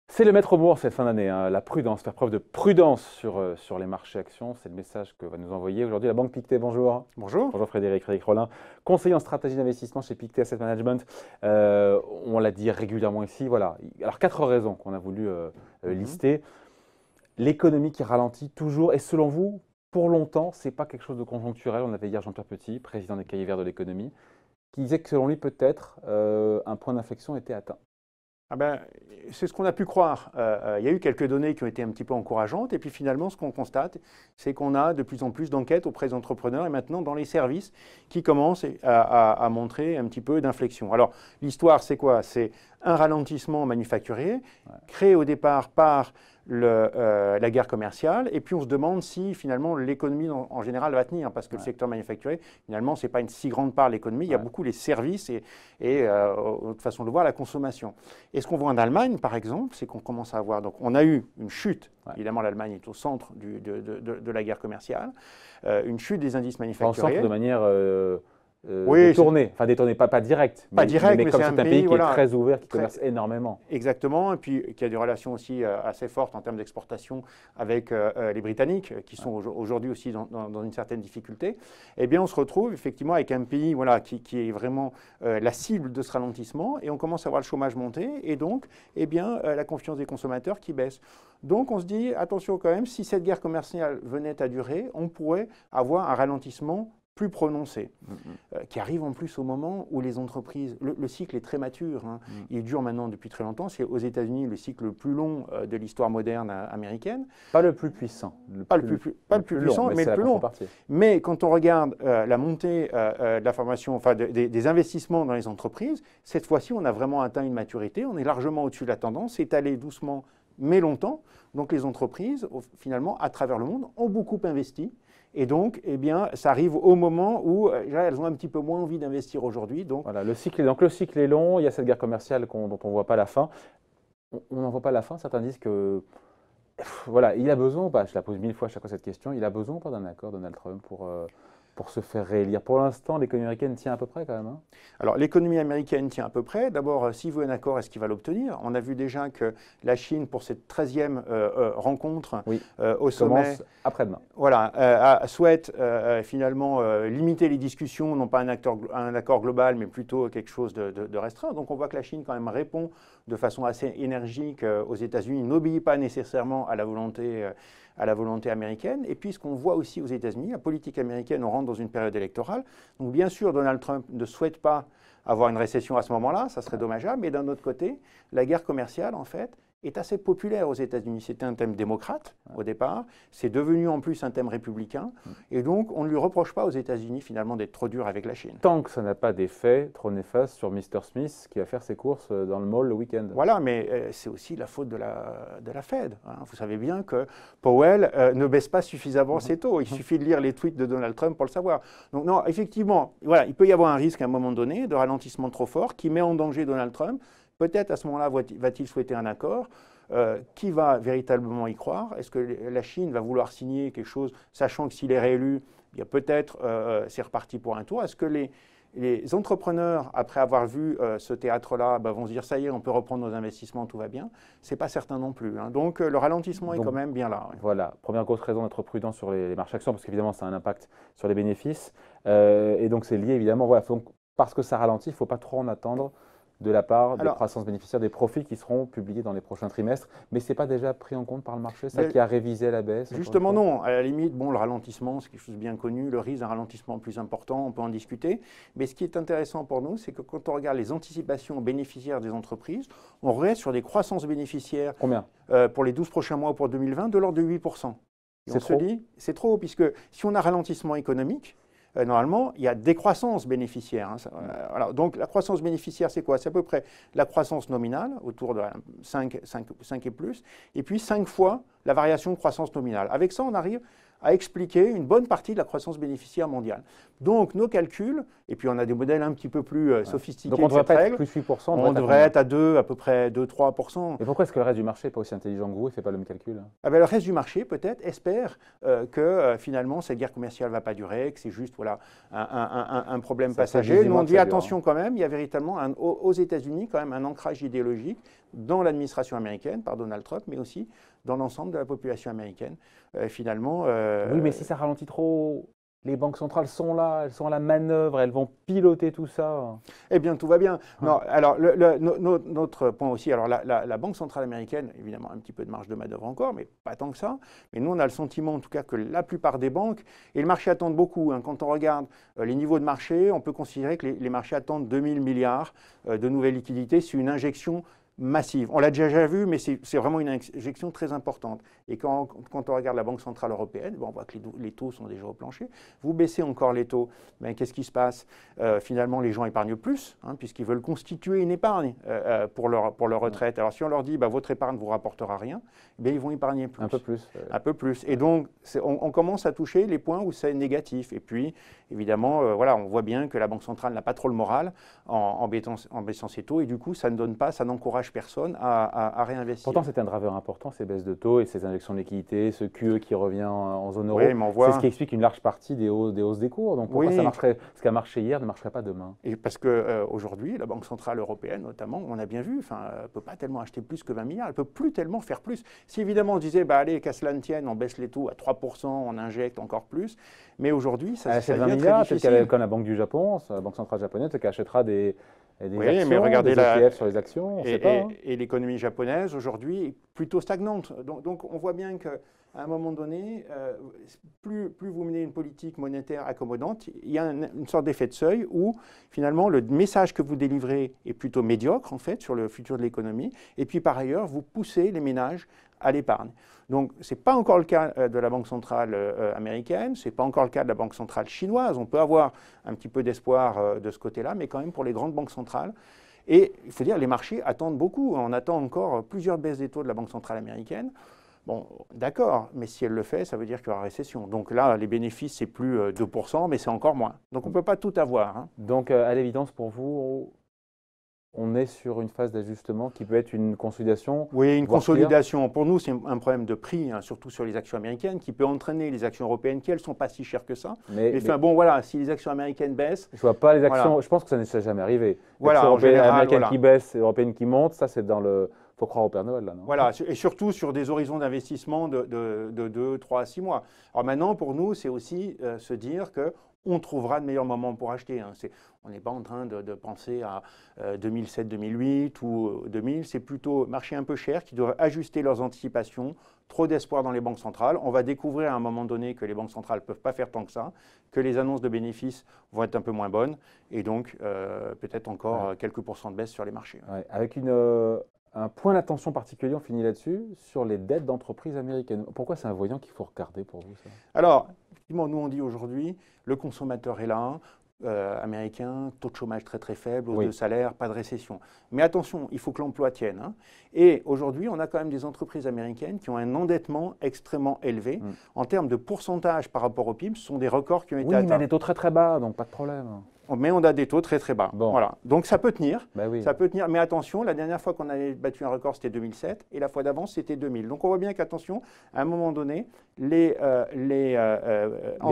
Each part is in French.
C'est le maître mot cette fin d'année, hein, la prudence, faire preuve de prudence sur les marchés actions. C'est le message que va nous envoyer aujourd'hui la Banque Pictet. Bonjour. Bonjour. Bonjour Frédéric Rollin, conseiller en stratégie d'investissement chez Pictet Asset Management. On l'a dit régulièrement ici. Voilà. Alors, 4 raisons qu'on a voulu lister. L'économie qui ralentit toujours, et selon vous, pour longtemps, ce n'est pas quelque chose de conjoncturel. On avait hier Jean-Pierre Petit, président des Cahiers Verts de l'économie, qui disait que selon lui, peut-être, un point d'inflexion était atteint. Ah ben, c'est ce qu'on a pu croire. Il y a eu quelques données qui ont été un petit peu encourageantes, et puis finalement, ce qu'on constate, c'est qu'on a de plus en plus d'enquêtes auprès des entrepreneurs et maintenant dans les services qui commencent à montrer un petit peu d'inflexion. Alors, l'histoire, c'est quoi? C'est un ralentissement manufacturier créé au départ par la guerre commerciale, et puis on se demande si finalement l'économie en général va tenir, parce que le secteur manufacturier, finalement, ce n'est pas une si grande part de l'économie, il y a beaucoup les services et autre façon de voir, la consommation. Et ce qu'on voit en Allemagne, par exemple, c'est qu'on commence à avoir, donc on a eu une chute, évidemment l'Allemagne est au centre de la guerre commerciale, une chute des indices manufacturiers. En centre de manière détournée, enfin détournée, pas direct, mais comme c'est un pays qui est très ouvert, qui commerce énormément. Exactement, et puis qui a des relations aussi assez fortes en termes d'exportation avec les Britanniques, qui sont aujourd'hui aussi dans une certaine difficulté. Eh bien, on se retrouve effectivement avec un pays qui est vraiment la cible de ce ralentissement, et on commence à voir le chômage monter, et donc eh bien, la confiance des consommateurs qui baisse. Donc on se dit, attention quand même, si cette guerre commerciale venait à durer, on pourrait avoir un ralentissement plus prononcé, qui arrive en plus au moment où les entreprises, le cycle est très mature, hein. Il dure maintenant depuis très longtemps, c'est aux États-Unis le cycle le plus long de l'histoire moderne américaine. Pas le plus puissant. Pas le plus puissant, mais le plus long. Mais quand on regarde la montée de la formation, enfin des investissements dans les entreprises, cette fois-ci on a vraiment atteint une maturité, on est largement au-dessus de la tendance, c'est allé doucement mais longtemps. Donc les entreprises, finalement, à travers le monde, ont beaucoup investi. Et donc, eh bien, ça arrive au moment où elles ont un petit peu moins envie d'investir aujourd'hui. Donc, voilà, le cycle est long, il y a cette guerre commerciale dont on ne voit pas la fin. On n'en voit pas la fin, certains disent que voilà, il a besoin ou pas, je la pose 1000 fois à chaque fois cette question, il a besoin ou pas d'un accord, Donald Trump, pour se faire réélire. Pour l'instant, l'économie américaine tient à peu près quand même. Hein. Alors, l'économie américaine tient à peu près. D'abord, s'il veut un accord, est-ce qu'il va l'obtenir? On a vu déjà que la Chine, pour cette 13e rencontre au sommet, après-demain, voilà, souhaite finalement limiter les discussions, non pas un accord global, mais plutôt quelque chose de restreint. Donc, on voit que la Chine, quand même, répond de façon assez énergique aux États-Unis, n'obéit pas nécessairement à la volonté américaine. Et puis, ce qu'on voit aussi aux États-Unis, la politique américaine, on rentre dans une période électorale. Donc, bien sûr, Donald Trump ne souhaite pas avoir une récession à ce moment-là, ça serait dommageable. Mais d'un autre côté, la guerre commerciale, en fait, est assez populaire aux États-Unis. C'était un thème démocrate au départ, c'est devenu en plus un thème républicain, et donc on ne lui reproche pas aux États-Unis finalement d'être trop dur avec la Chine. Tant que ça n'a pas d'effet trop néfaste sur Mr. Smith qui va faire ses courses dans le mall le week-end. Voilà, mais c'est aussi la faute de la Fed. Hein. Vous savez bien que Powell ne baisse pas suffisamment ses taux. Il suffit de lire les tweets de Donald Trump pour le savoir. Donc non, effectivement, voilà, il peut y avoir un risque à un moment donné de ralentissement trop fort qui met en danger Donald Trump. Peut-être à ce moment-là va-t-il souhaiter un accord. Qui va véritablement y croire? Est-ce que la Chine va vouloir signer quelque chose, sachant que s'il est réélu, il y a peut-être c'est reparti pour un tour? Est-ce que les entrepreneurs, après avoir vu ce théâtre-là, vont se dire ça y est, on peut reprendre nos investissements, tout va bien? Ce n'est pas certain non plus. Hein. Donc le ralentissement est quand même bien là. Ouais. Voilà, première grosse raison d'être prudent sur les marchés actions, parce qu'évidemment ça a un impact sur les bénéfices. Et donc c'est lié évidemment, voilà, donc, parce que ça ralentit, il ne faut pas trop en attendre de la part des croissances bénéficiaires, des profits qui seront publiés dans les prochains trimestres. Mais ce n'est pas déjà pris en compte par le marché, ça qui a révisé à la baisse? Justement non, à la limite, bon, le ralentissement, c'est quelque chose de bien connu, le risque d'un ralentissement plus important, on peut en discuter. Mais ce qui est intéressant pour nous, c'est que quand on regarde les anticipations bénéficiaires des entreprises, on reste sur des croissances bénéficiaires. Combien pour les 12 prochains mois ou pour 2020, de l'ordre de 8%. Et on se dit, c'est trop, puisque si on a ralentissement économique, normalement, il y a décroissance bénéficiaire. Hein, voilà. Donc, la croissance bénéficiaire, c'est quoi? C'est à peu près la croissance nominale, autour de 5 et plus, et puis 5 fois la variation de croissance nominale. Avec ça, on arrive à expliquer une bonne partie de la croissance bénéficiaire mondiale. Donc nos calculs, et puis on a des modèles un petit peu plus sophistiqués. Donc on ne devrait pas être plus 8%, on devrait être à peu près 2-3%. Et pourquoi est-ce que le reste du marché n'est pas aussi intelligent que vous et ne fait pas le même calcul? Ah ben, le reste du marché, peut-être, espère que finalement cette guerre commerciale ne va pas durer, que c'est juste voilà, un problème passager. Nous on dit attention quand même, il y a véritablement aux États-Unis quand même un ancrage idéologique dans l'administration américaine par Donald Trump, mais aussi dans l'ensemble de la population américaine. Finalement. Oui, mais si ça ralentit trop, les banques centrales sont là, elles sont à la manœuvre, elles vont piloter tout ça. Eh bien, tout va bien. Non, alors, notre point aussi, alors la Banque centrale américaine, évidemment, un petit peu de marge de manœuvre encore, mais pas tant que ça. Mais nous, on a le sentiment, en tout cas, que la plupart des banques, et le marché attend beaucoup. Hein, quand on regarde les niveaux de marché, on peut considérer que les marchés attendent 2000 milliards de nouvelles liquidités. C'est une injection massive. On l'a déjà vu, mais c'est vraiment une injection très importante. Et quand on regarde la Banque centrale européenne, bon, on voit que les taux sont déjà au plancher. Vous baissez encore les taux, ben, qu'est-ce qui se passe? Finalement, les gens épargnent plus, hein, puisqu'ils veulent constituer une épargne pour leur retraite. Alors si on leur dit, bah, votre épargne ne vous rapportera rien, ben, ils vont épargner plus. Un peu plus. Un peu plus. Et donc, on commence à toucher les points où c'est négatif. Et puis, évidemment, voilà, on voit bien que la Banque centrale n'a pas trop le moral en baissant ses taux. Et du coup, ça ne donne pas, ça n'encourage personne à réinvestir. Pourtant, c'est un driver important, ces baisses de taux et ces injections de liquidité, ce QE qui revient en zone euro. Oui, c'est ce qui explique une large partie des hausses des cours. Donc pourquoi ce qui a marché hier ne marcherait pas demain? Et parce qu'aujourd'hui, la Banque centrale européenne, notamment, on a bien vu, elle ne peut pas tellement acheter plus que 20 milliards, elle ne peut plus tellement faire plus. Si évidemment on disait, bah, allez, qu'à cela ne tienne, on baisse les taux à 3%, on injecte encore plus, mais aujourd'hui, ça devient 20 milliards, très difficile. Comme la Banque du Japon, la Banque centrale japonaise, qui achètera des actions, mais regardez des ETF sur les actions, on sait pas. Et l'économie japonaise, aujourd'hui, est plutôt stagnante. Donc on voit bien qu'à un moment donné, plus vous menez une politique monétaire accommodante, il y a une sorte d'effet de seuil où, finalement, le message que vous délivrez est plutôt médiocre, en fait, sur le futur de l'économie. Et puis, par ailleurs, vous poussez les ménages à l'épargne. Donc, ce n'est pas encore le cas de la Banque centrale américaine, ce n'est pas encore le cas de la Banque centrale chinoise. On peut avoir un petit peu d'espoir de ce côté-là, mais quand même pour les grandes banques centrales. Et il faut dire, les marchés attendent beaucoup. On attend encore plusieurs baisses des taux de la Banque centrale américaine. Bon, d'accord, mais si elle le fait, ça veut dire qu'il y aura récession. Donc là, les bénéfices, c'est plus 2%, mais c'est encore moins. Donc on ne peut pas tout avoir. Hein. Donc, à l'évidence, pour vous, on est sur une phase d'ajustement qui peut être une consolidation? Oui, une consolidation. Pour nous, c'est un problème de prix, hein, surtout sur les actions américaines, qui peut entraîner les actions européennes, qui elles ne sont pas si chères que ça. Mais bon, voilà, si les actions américaines baissent… Je ne vois pas les actions, voilà. Je pense que ça n'est jamais arrivé. Voilà, en général, américaines qui baissent, européennes qui montent, ça c'est dans le… Il faut croire au Père Noël, là, non? Voilà, et surtout sur des horizons d'investissement de 2, 3, 6 mois. Alors maintenant, pour nous, c'est aussi se dire qu'on trouvera de meilleurs moments pour acheter. Hein. On n'est pas en train de penser à 2007, 2008 ou 2000. C'est plutôt marché un peu cher qui doivent ajuster leurs anticipations. Trop d'espoir dans les banques centrales. On va découvrir à un moment donné que les banques centrales ne peuvent pas faire tant que ça, que les annonces de bénéfices vont être un peu moins bonnes et donc peut-être encore quelques pourcents de baisse sur les marchés. Ouais. Avec un point d'attention particulier, on finit là-dessus, sur les dettes d'entreprises américaines. Pourquoi c'est un voyant qu'il faut regarder pour vous, ça? Alors, effectivement, nous on dit aujourd'hui, le consommateur est là, américain, taux de chômage très très faible, hausse de salaire, pas de récession. Mais attention, il faut que l'emploi tienne. Hein. Et aujourd'hui, on a quand même des entreprises américaines qui ont un endettement extrêmement élevé. En termes de pourcentage par rapport au PIB, ce sont des records qui ont été atteints. Oui, mais des taux très très bas, donc pas de problème. Mais on a des taux très très bas. Bon. Voilà. Donc ça peut tenir. Oui. Ça peut tenir. Mais attention, la dernière fois qu'on avait battu un record, c'était 2007. Et la fois d'avant, c'était 2000. Donc on voit bien qu'attention, à un moment donné, les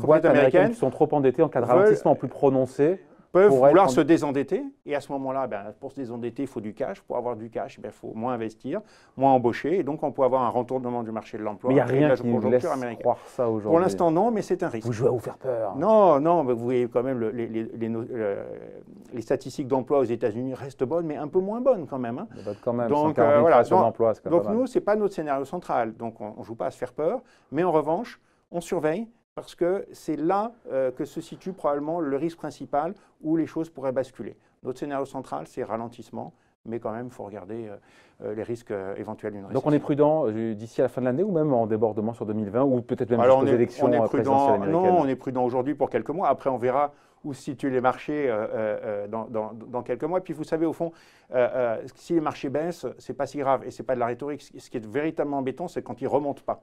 boîtes américaines qui sont trop endettées en cas de ralentissement plus prononcé peuvent vouloir se désendetter. Et à ce moment-là, pour se désendetter, il faut du cash. Pour avoir du cash, il faut moins investir, moins embaucher. Et donc, on peut avoir un retournement du marché de l'emploi. Mais il n'y a rien qui nous laisse croire ça aujourd'hui. Pour l'instant, non, mais c'est un risque. Vous jouez à vous faire peur. Non, mais vous voyez quand même, les statistiques d'emploi aux États-Unis restent bonnes, mais un peu moins bonnes quand même. Hein. Quand même. Donc, donc nous, ce n'est pas notre scénario central. Donc, on ne joue pas à se faire peur. Mais en revanche, on surveille. Parce que c'est là que se situe probablement le risque principal où les choses pourraient basculer. Notre scénario central, c'est ralentissement, mais quand même, il faut regarder les risques éventuels d'une récession. Donc on est prudent d'ici à la fin de l'année ou même en débordement sur 2020 ou peut-être même jusqu'aux élections présidentielles américaines? Non, on est prudent aujourd'hui pour quelques mois. Après, on verra où se situent les marchés dans quelques mois. Puis vous savez, au fond, si les marchés baissent, ce n'est pas si grave et ce n'est pas de la rhétorique. Ce qui est véritablement embêtant, c'est quand ils ne remontent pas.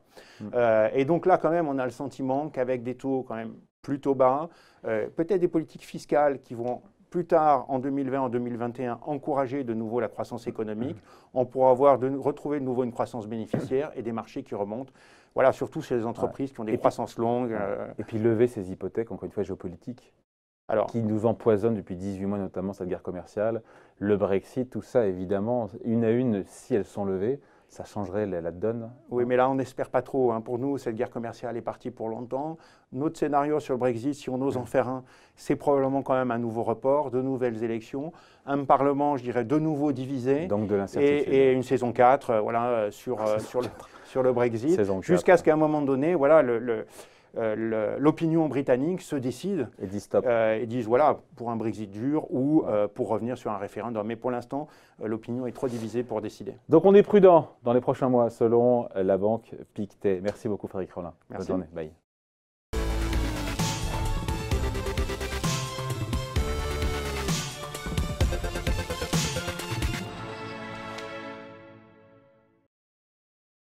Et donc là, quand même, on a le sentiment qu'avec des taux quand même plutôt bas, peut-être des politiques fiscales qui vont plus tard, en 2020, en 2021, encourager de nouveau la croissance économique, on pourra retrouver de nouveau une croissance bénéficiaire et des marchés qui remontent. Voilà, surtout chez les entreprises qui ont des croissances longues. Et puis lever ces hypothèques, encore une fois, géopolitiques, qui nous empoisonnent depuis 18 mois, notamment cette guerre commerciale, le Brexit, tout ça, évidemment, une à une, si elles sont levées, ça changerait la donne. Oui, mais là, on n'espère pas trop. Pour nous, cette guerre commerciale est partie pour longtemps. Notre scénario sur le Brexit, si on ose en faire un, c'est probablement quand même un nouveau report, de nouvelles élections, un Parlement, je dirais, de nouveau divisé. Donc de l'incertitude. Et une saison 4 sur le Brexit, jusqu'à ce qu'à un moment donné, voilà, l'opinion britannique se décide et dit stop. Et disent voilà, pour un Brexit dur ou pour revenir sur un référendum. Mais pour l'instant, l'opinion est trop divisée pour décider. Donc on est prudent dans les prochains mois selon la banque Pictet. Merci beaucoup Frédéric Rollin. Merci. Bonne journée. Bye.